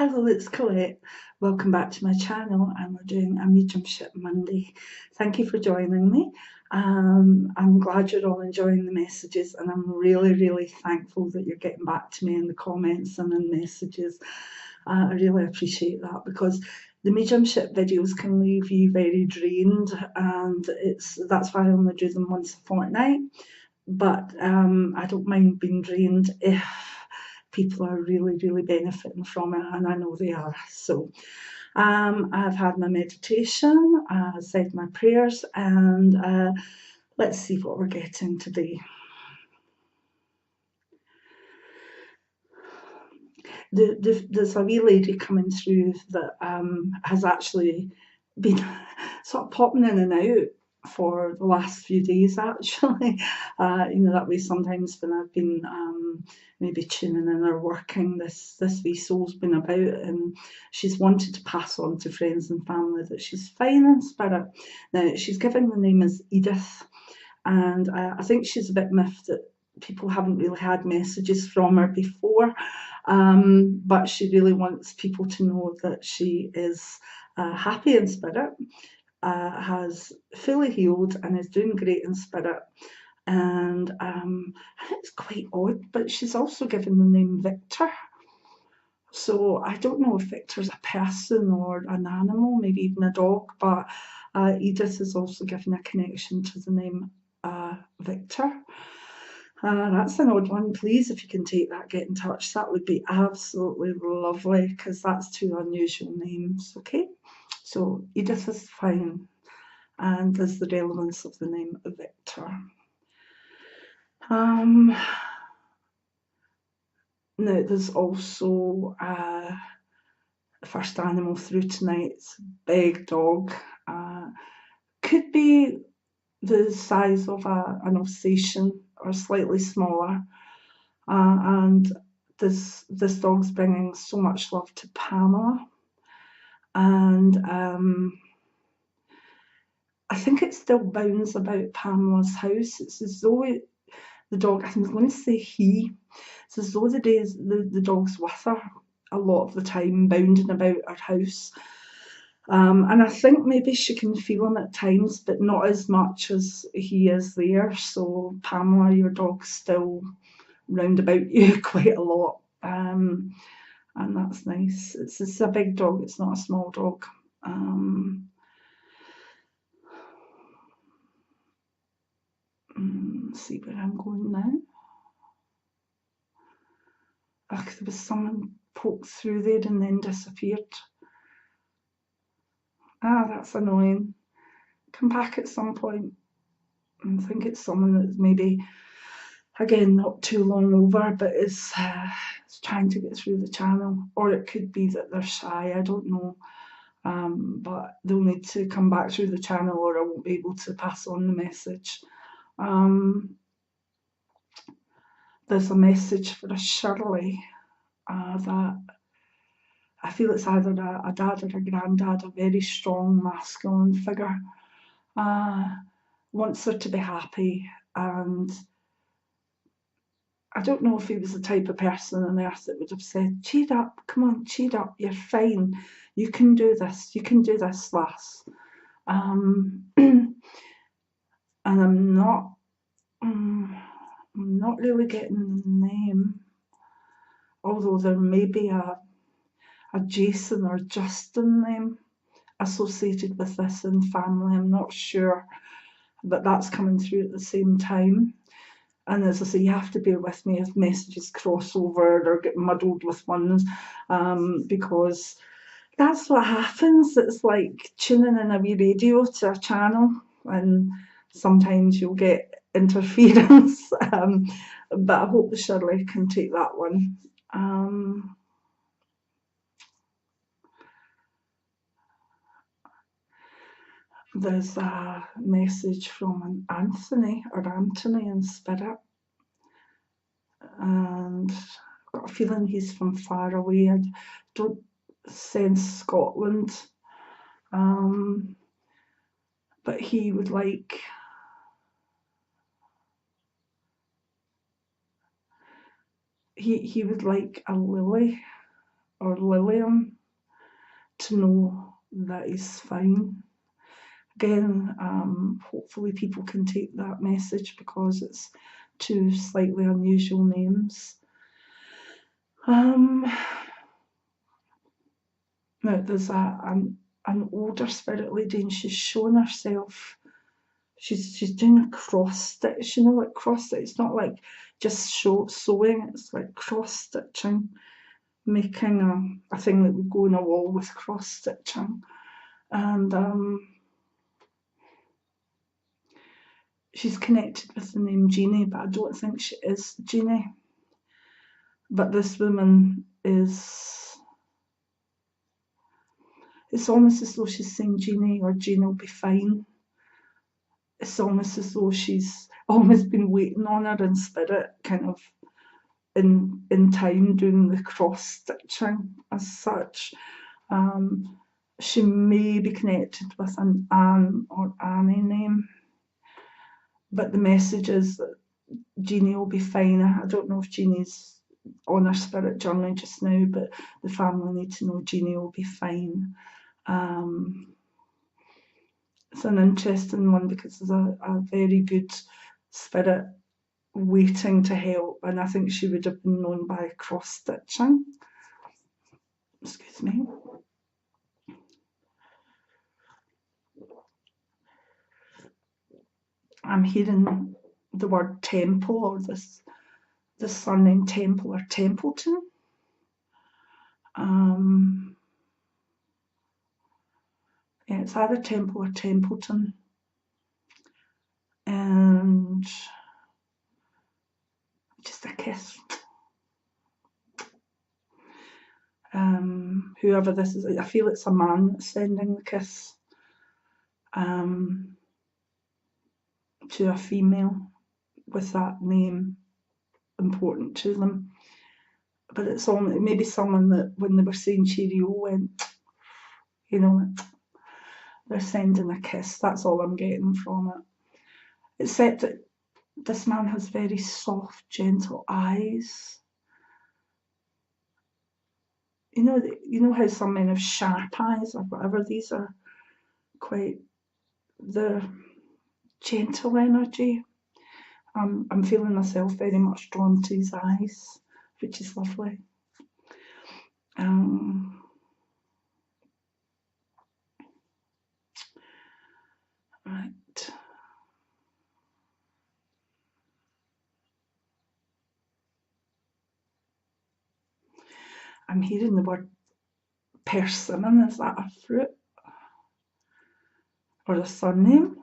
Hello, it's Colette. Welcome back to my channel, and we're doing a Mediumship Monday. Thank you for joining me. I'm glad you're all enjoying the messages, and I'm really thankful that you're getting back to me in the comments and in messages. I really appreciate that, because the mediumship videos can leave you very drained, and that's why I only do them once a fortnight. But I don't mind being drained if people are really benefiting from it, and I know they are. So I've had my meditation, said my prayers, and let's see what we're getting today. There's a wee lady coming through that has actually been sort of popping in and out for the last few days, actually. That way sometimes when I've been maybe tuning in or working, this wee soul's been about, and she's wanted to pass on to friends and family that she's fine in spirit. Now, she's given the name as Edith, and I think she's a bit miffed that people haven't really had messages from her before, but she really wants people to know that she is happy in spirit, has fully healed, and is doing great in spirit. And it's quite odd, but she's also given the name Victor. So I don't know if Victor's a person or an animal, maybe even a dog, but Edith is also given a connection to the name Victor. That's an odd one. Please, if you can take that, get in touch. That would be absolutely lovely, because that's two unusual names. Okay, so Edith is fine, and there's the relevance of the name Victor. Now, there's also the first animal through tonight. It's a big dog. Could be the size of an Alsatian or slightly smaller. And this dog's bringing so much love to Pamela. And I think it still bounds about Pamela's house. It's as though the dog, I'm going to say he, it's as though the dog's with her a lot of the time, bounding about her house. And I think maybe she can feel him at times, but not as much as he is there. So Pamela, your dog's still round about you quite a lot. And that's nice. It's a big dog, it's not a small dog. Let's see where I'm going now. There was someone poked through there and then disappeared. That's annoying. Come back at some point. I think it's someone that's maybe, again, not too long over, but is trying to get through the channel. Or it could be that they're shy, I don't know. But they'll need to come back through the channel, or I won't be able to pass on the message. There's a message for a Shirley that I feel it's either a dad or a granddad, a very strong masculine figure, wants her to be happy. And I don't know if he was the type of person on earth that would have said, cheer up, come on, cheer up, you're fine, you can do this, lass. And I'm not really getting the name, although there may be a Jason or Justin name associated with this in family. I'm not sure, but that's coming through at the same time. And as I say, you have to bear with me if messages cross over or get muddled with ones, because that's what happens. It's like tuning in a wee radio to a channel, and sometimes you'll get interference. But I hope the Shirley can take that one. There's a message from an Anthony in spirit, and I've got a feeling he's from far away. I don't sense Scotland, but he would like he would like a lily or Lillian to know that he's fine. Again, hopefully people can take that message because it's two slightly unusual names. Now there's an older spirit lady, and she's shown herself. She's doing a cross stitch, like cross stitch. It's not like just sewing. It's like cross stitching, making a thing that would go on a wall with cross stitching, and she's connected with the name Jeannie, but I don't think she is Jeannie. But this woman is, it's almost as though she's saying Jeannie or Jeannie will be fine. It's almost as though she's almost been waiting on her in spirit, kind of in time, doing the cross stitching as such. She may be connected with an Anne or Annie name, but the message is that Jeannie will be fine. I don't know if Jeannie's on her spirit journey just now, but the family need to know Jeannie will be fine. It's an interesting one because there's a very good spirit waiting to help, and I think she would have been known by cross stitching. Excuse me. I'm hearing the word temple, or this surname Temple or Templeton. Yeah, it's either Temple or Templeton. And just a kiss. Whoever this is, I feel it's a man that's sending the kiss to a female with that name important to them. But it's maybe someone that when they were saying cheerio went, they're sending a kiss. That's all I'm getting from it. Except that this man has very soft, gentle eyes. You know how some men have sharp eyes or whatever. These are they're gentle energy. I'm feeling myself very much drawn to his eyes, which is lovely. Right. I'm hearing the word persimmon. Is that a fruit? Or a surname?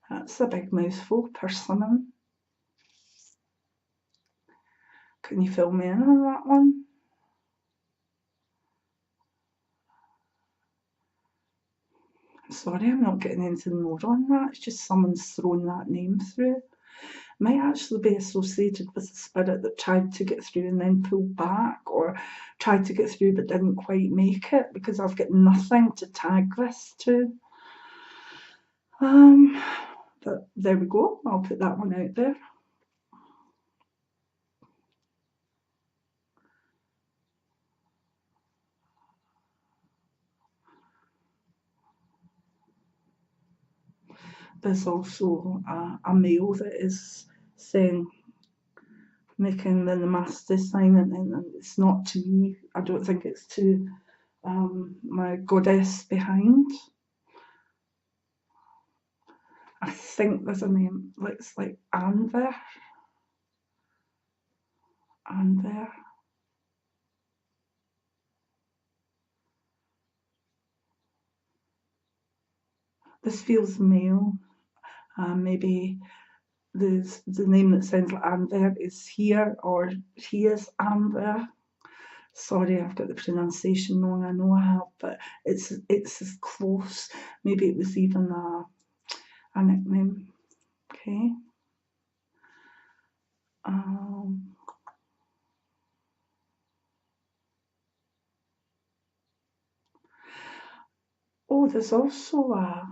That's a big mouthful, persimmon. Can you fill me in on that one? Sorry, I'm not getting anything more on that. It's just someone's thrown that name through. It might actually be associated with a spirit that tried to get through and then pulled back, or tried to get through but didn't quite make it, because I've got nothing to tag this to. But there we go. I'll put that one out there. There's also a male that is saying, making the namaste sign, and it's not to me. I don't think it's to my goddess behind. I think there's a name, it's like Anver. This feels male. Maybe the name that sounds like Anver is here, or he is Anver. Sorry, I've got the pronunciation wrong. I know I have, but it's as close. Maybe it was even a nickname. Okay. Oh, there's also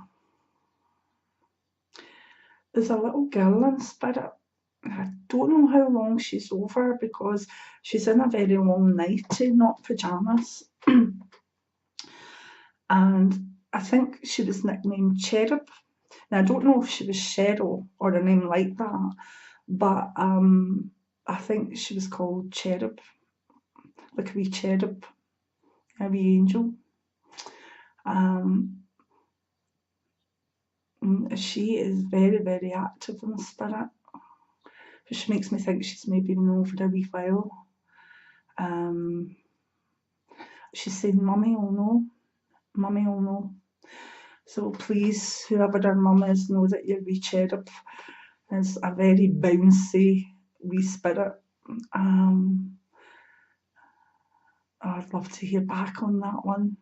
there's a little girl in spirit I don't know how long she's over because she's in a very long nightie, not pyjamas. And I think she was nicknamed Cherub. Now, I don't know if she was Cheryl or a name like that, but I think she was called Cherub, like a wee cherub, a wee angel. Um, she is very, very active in the spirit, which makes me think she's maybe been over a wee while. She's saying, Mummy will know, Mummy will know. So please, whoever her mum is, know that your wee cherub is a very bouncy wee spirit. I'd love to hear back on that one.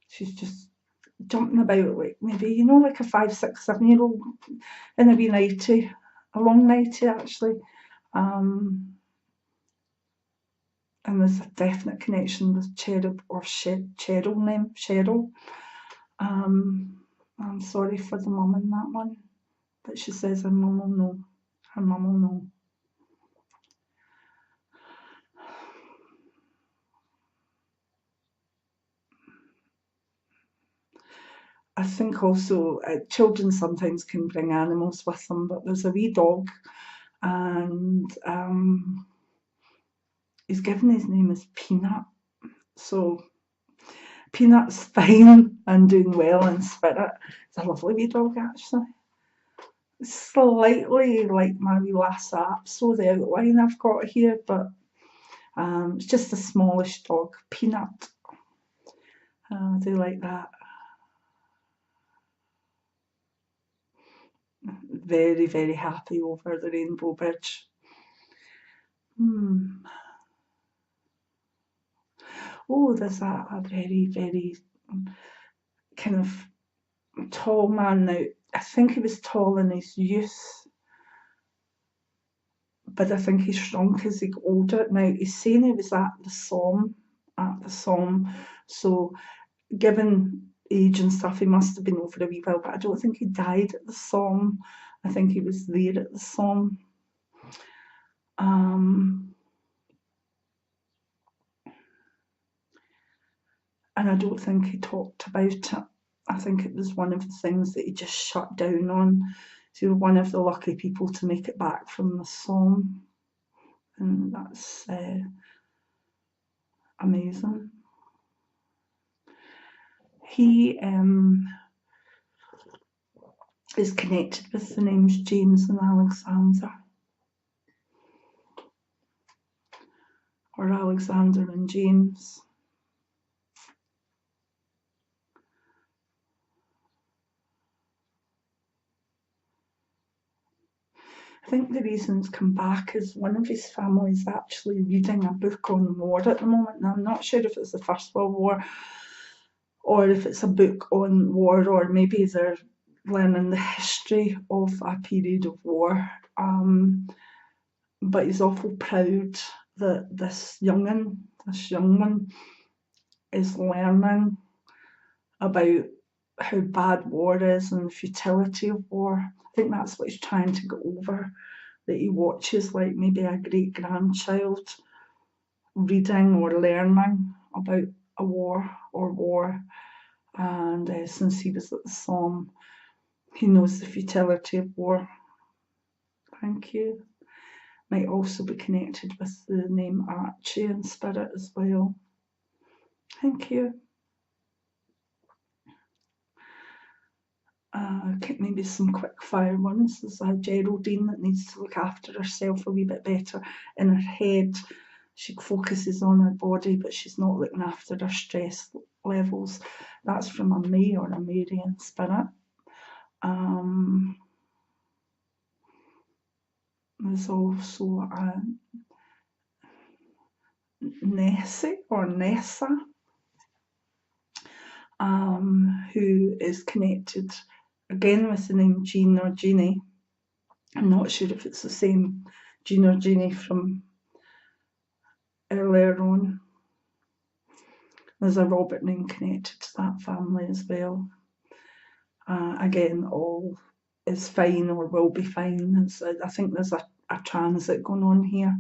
She's just jumping about like maybe, like a 5, 6, 7-year-old in a wee nightie, a long nightie actually. And there's a definite connection with Cherub or Cheryl name, Cheryl. I'm sorry for the mum in that one, but she says her mum will know. Her mum will know. I think also children sometimes can bring animals with them, but there's a wee dog, and he's given his name as Peanut. So Peanut's fine and doing well in spirit. It's a lovely wee dog actually. Slightly like my wee last app, so the outline I've got here, but it's just a smallish dog, Peanut. I do like that. Very, very happy over the Rainbow Bridge. Oh, there's a very, very kind of tall man now. I think he was tall in his youth, but I think he shrunk as he got older. Now, he's saying he was at the Somme, so given age and stuff, he must have been over a wee while, but I don't think he died at the Somme. I think he was there at the Somme. And I don't think he talked about it. I think it was one of the things that he just shut down on. So you're one of the lucky people to make it back from the Somme. And that's amazing. He is connected with the names James and Alexander. Or Alexander and James. I think the reason it's come back is one of his family is actually reading a book on war at the moment. And I'm not sure if it's the First World War or if it's a book on war, or maybe they're learning the history of a period of war. But he's awful proud that this young one, is learning about how bad war is and the futility of war. I think that's what he's trying to get over, that he watches like maybe a great-grandchild reading or learning about a war or war. And since he was at the Somme, he knows the futility of war. Thank you. Might also be connected with the name Archie in spirit as well. Thank you. Maybe some quick fire ones. There's a Geraldine that needs to look after herself a wee bit better in her head. She focuses on her body, but she's not looking after her stress levels. That's from a May or a Mary in spirit. There's also a Nessie or Nessa, who is connected again with the name Jean or Jeannie. I'm not sure if it's the same Jean or Jeannie from earlier on. There's a Robert name connected to that family as well. Again, all is fine or will be fine. I think there's a transit going on here.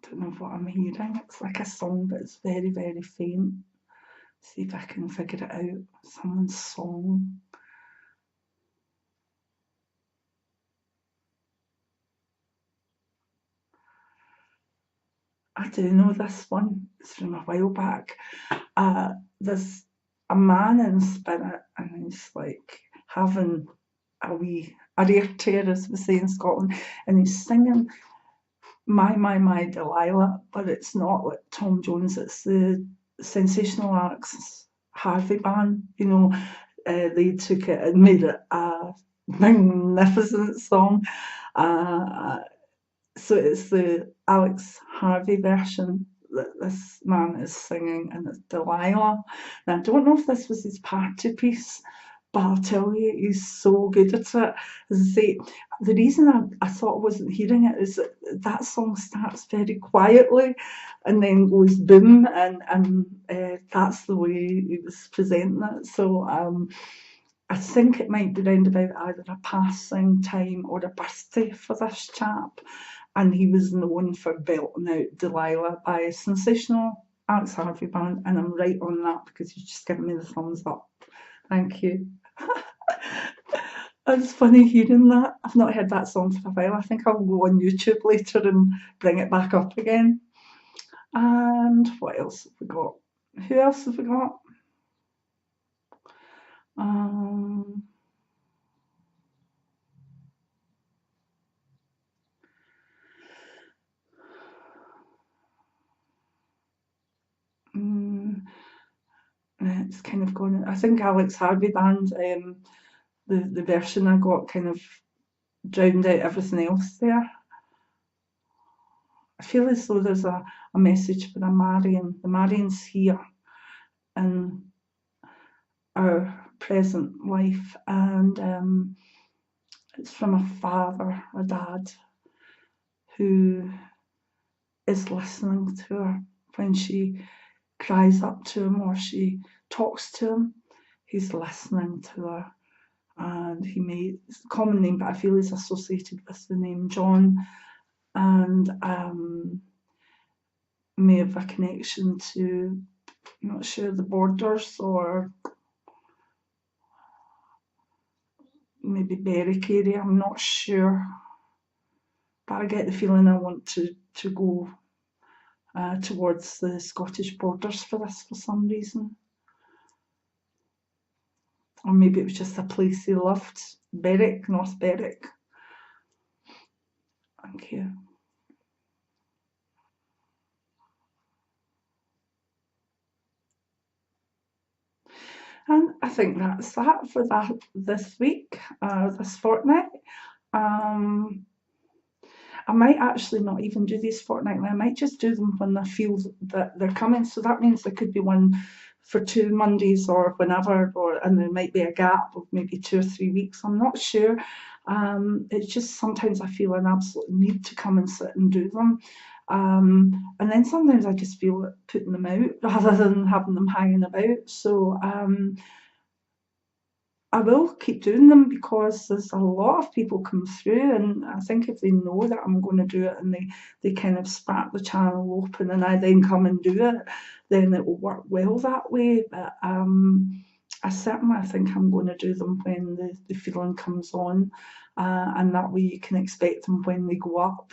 Don't know what I'm hearing. It's like a song, but it's very, very faint. See if I can figure it out. Someone's song. I do know this one. It's from a while back. There's a man in spirit, and he's like having a rare tear, as we say in Scotland, and he's singing My Delilah, but it's not like Tom Jones, it's the Sensational Alex Harvey band. They took it and made it a magnificent song. So it's the Alex Harvey version that this man is singing, and it's Delilah. Now, I don't know if this was his party piece, but I'll tell you, he's so good at it. As I say, the reason I thought I wasn't hearing it is that song starts very quietly and then goes boom, and that's the way he was presenting it. So I think it might be round about either a passing time or a birthday for this chap. And he was known for belting out Delilah by a Sensational Alex Harvey band. And I'm right on that because you've just given me the thumbs up. Thank you. It's funny hearing that. I've not heard that song for a while. I think I'll go on YouTube later and bring it back up again. And what else have we got? Who else have we got? It's kind of gone. I think Alex Harvey band, the version I got kind of drowned out everything else there. I feel as though there's a message for the Marion. The Marion's here in our present life, and it's from a father, a dad, who is listening to her when she cries up to him or she talks to him. He's listening to her, and it's a common name, but I feel he's associated with the name John, and may have a connection to, I'm not sure, the borders or maybe Berwick area, I'm not sure, but I get the feeling I want to go towards the Scottish borders for this for some reason. Or maybe it was just a place he loved. Berwick, North Berwick. Thank you. And I think that's that for this week, this fortnight. I might actually not even do these fortnightly. I might just do them when I feel that they're coming. So that means there could be one for 2 Mondays or whenever, and there might be a gap of maybe 2 or 3 weeks. I'm not sure. It's just sometimes I feel an absolute need to come and sit and do them. And then sometimes I just feel like putting them out rather than having them hanging about. So I will keep doing them because there's a lot of people come through, and I think if they know that I'm going to do it and they kind of spark the channel open and I then come and do it, then it will work well that way. But I certainly think I'm going to do them when the feeling comes on, and that way you can expect them when they go up.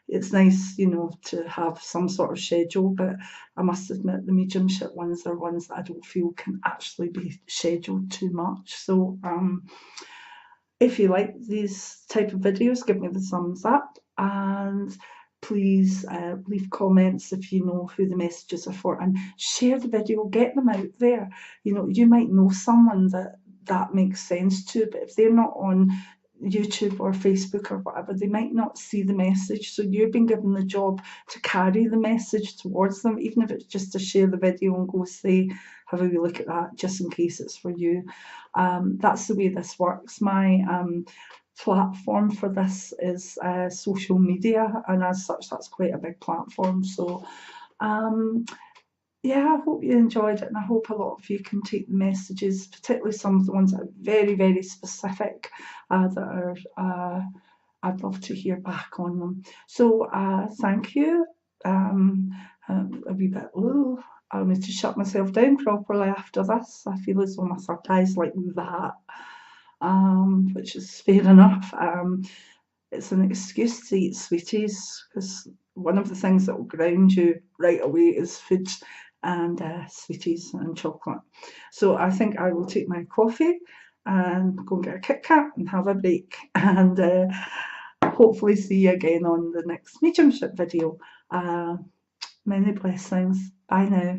It's nice, to have some sort of schedule, but I must admit the mediumship ones are ones that I don't feel can actually be scheduled too much. So if you like these type of videos, give me the thumbs up, and please leave comments if you know who the messages are for, and share the video, get them out there. You might know someone that makes sense to, but if they're not on YouTube or Facebook or whatever, they might not see the message. So you've been given the job to carry the message towards them, even if it's just to share the video and go say, have a wee look at that, just in case it's for you. That's the way this works. My platform for this is social media, and as such that's quite a big platform, so Yeah, I hope you enjoyed it, and I hope a lot of you can take the messages, particularly some of the ones that are very, very specific, that are, I'd love to hear back on them. So thank you. A wee bit, I'll need to shut myself down properly after this. I feel as though my surprise like that, which is fair enough. It's an excuse to eat sweeties, because one of the things that will ground you right away is food and sweeties and chocolate. So I think I will take my coffee and go and get a Kit Kat and have a break, and hopefully see you again on the next mediumship video. Many blessings. Bye now.